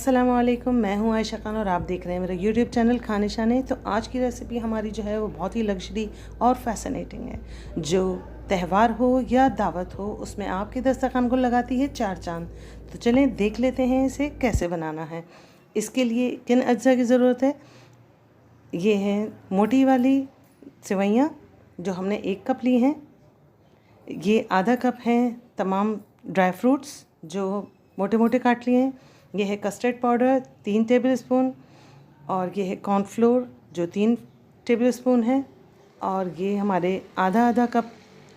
अस्सलामुअलैकुम, मैं हूं आयशा खान और आप देख रहे हैं मेरा यूट्यूब चैनल खाने शाने। तो आज की रेसिपी हमारी जो है वो बहुत ही लग्जरी और फैसिनेटिंग है। जो त्यौहार हो या दावत हो उसमें आपके दस्तरखान को लगाती है चार चांद। तो चलें देख लेते हैं इसे कैसे बनाना है। इसके लिए किन अज्जा की ज़रूरत है। ये हैं मोटी वाली सेवइयाँ जो हमने 1 कप ली हैं। ये आधा कप हैं तमाम ड्राई फ्रूट्स जो मोटे मोटे काट लिए हैं। ये है कस्टर्ड पाउडर 3 टेबलस्पून और ये है कॉर्नफ्लोर जो 3 टेबलस्पून है। और ये हमारे आधा कप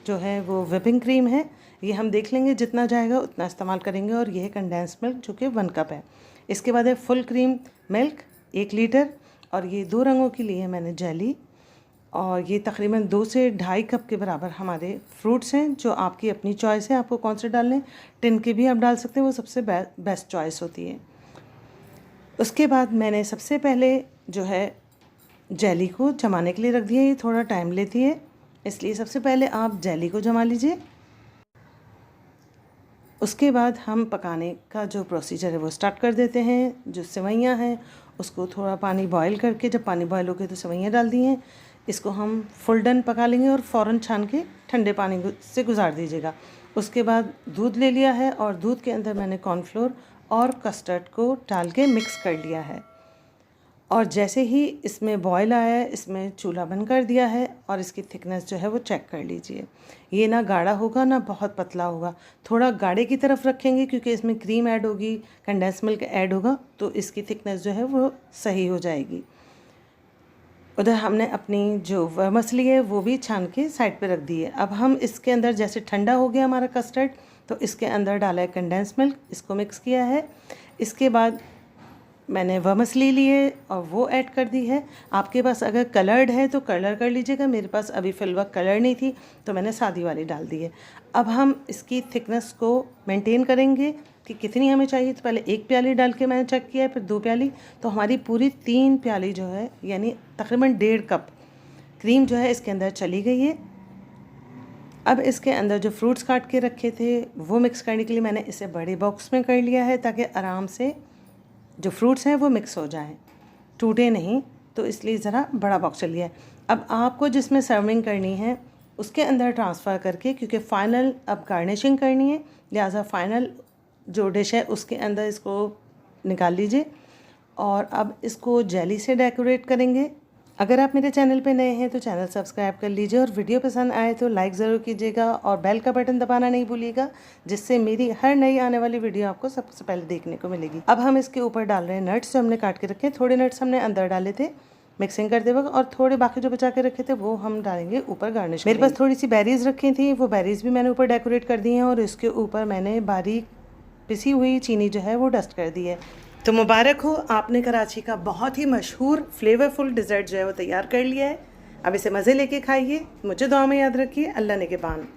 जो है वो व्हिपिंग क्रीम है। ये हम देख लेंगे जितना जाएगा उतना इस्तेमाल करेंगे। और ये है कंडेंस मिल्क जो कि 1 कप है। इसके बाद है फुल क्रीम मिल्क 1 लीटर। और ये 2 रंगों की ली है मैंने जेली। और ये तकरीबन 2 से 2.5 कप के बराबर हमारे फ्रूट्स हैं जो आपकी अपनी चॉइस है, आपको कौन से डालने। टिन के भी आप डाल सकते हैं, वो सबसे बेस्ट चॉइस होती है। उसके बाद मैंने सबसे पहले जो है जेली को जमाने के लिए रख दिया। ये थोड़ा टाइम लेती है, इसलिए सबसे पहले आप जेली को जमा लीजिए। उसके बाद हम पकाने का जो प्रोसीजर है वो स्टार्ट कर देते हैं। जो सेवइयाँ हैं उसको थोड़ा पानी बॉयल करके, जब पानी बॉयल हो गए तो सेवइयाँ डाल दी हैं। इसको हम फुल डन पका लेंगे और फ़ौरन छान के ठंडे पानी से गुजार दीजिएगा। उसके बाद दूध ले लिया है और दूध के अंदर मैंने कॉर्नफ्लोर और कस्टर्ड को डाल के मिक्स कर लिया है। और जैसे ही इसमें बॉयल आया है इसमें चूल्हा बंद कर दिया है। और इसकी थिकनेस जो है वो चेक कर लीजिए। ये ना गाढ़ा होगा ना बहुत पतला होगा, थोड़ा गाढ़े की तरफ रखेंगे क्योंकि इसमें क्रीम ऐड होगी, कंडेंस मिल्क ऐड होगा, तो इसकी थिकनेस जो है वो सही हो जाएगी। उधर हमने अपनी जो मछली है वो भी छान के साइड पे रख दी है। अब हम इसके अंदर, जैसे ठंडा हो गया हमारा कस्टर्ड, तो इसके अंदर डाला है कंडेंस मिल्क, इसको मिक्स किया है। इसके बाद मैंने वह मछली ली है और वो ऐड कर दी है। आपके पास अगर कलर्ड है तो कलर कर लीजिएगा। मेरे पास अभी फ़िलहाल कलर नहीं थी तो मैंने सादी वाली डाल दी है। अब हम इसकी थिकनेस को मेंटेन करेंगे कि कितनी हमें चाहिए। तो पहले 1 प्याली डाल के मैंने चेक किया है, फिर 2 प्याली, तो हमारी पूरी 3 प्याली जो है यानी तकरीबन 1.5 कप क्रीम जो है इसके अंदर चली गई है। अब इसके अंदर जो फ्रूट्स काट के रखे थे वो मिक्स करने के लिए मैंने इसे बड़े बॉक्स में कर लिया है ताकि आराम से जो फ्रूट्स हैं वो मिक्स हो जाएं, टूटे नहीं, तो इसलिए ज़रा बड़ा बॉक्स लिया है। अब आपको जिसमें सर्विंग करनी है उसके अंदर ट्रांसफ़र करके, क्योंकि फ़ाइनल अब गार्निशिंग करनी है, लिहाजा फ़ाइनल जो डिश है उसके अंदर इसको निकाल लीजिए। और अब इसको जेली से डेकोरेट करेंगे। अगर आप मेरे चैनल पे नए हैं तो चैनल सब्सक्राइब कर लीजिए और वीडियो पसंद आए तो लाइक ज़रूर कीजिएगा और बेल का बटन दबाना नहीं भूलिएगा, जिससे मेरी हर नई आने वाली वीडियो आपको सबसे पहले देखने को मिलेगी। अब हम इसके ऊपर डाल रहे हैं नट्स जो हमने काट के रखे हैं। थोड़े नट्स हमने अंदर डाले थे मिक्सिंग करते वक्त, और थोड़े बाकी जो बचा के रखे थे वो हम डालेंगे ऊपर गार्निश। मेरे पास थोड़ी सी बेरीज़ रखी थी, वो बेरीज़ भी मैंने ऊपर डेकोरेट कर दी हैं। और इसके ऊपर मैंने बारीक पिसी हुई चीनी जो है वो डस्ट कर दी है। तो मुबारक हो, आपने कराची का बहुत ही मशहूर फ्लेवरफुल डिज़र्ट जो है वो तैयार कर लिया है। अब इसे मज़े लेके खाइए। मुझे दुआ में याद रखिए। अल्लाह ने के बान।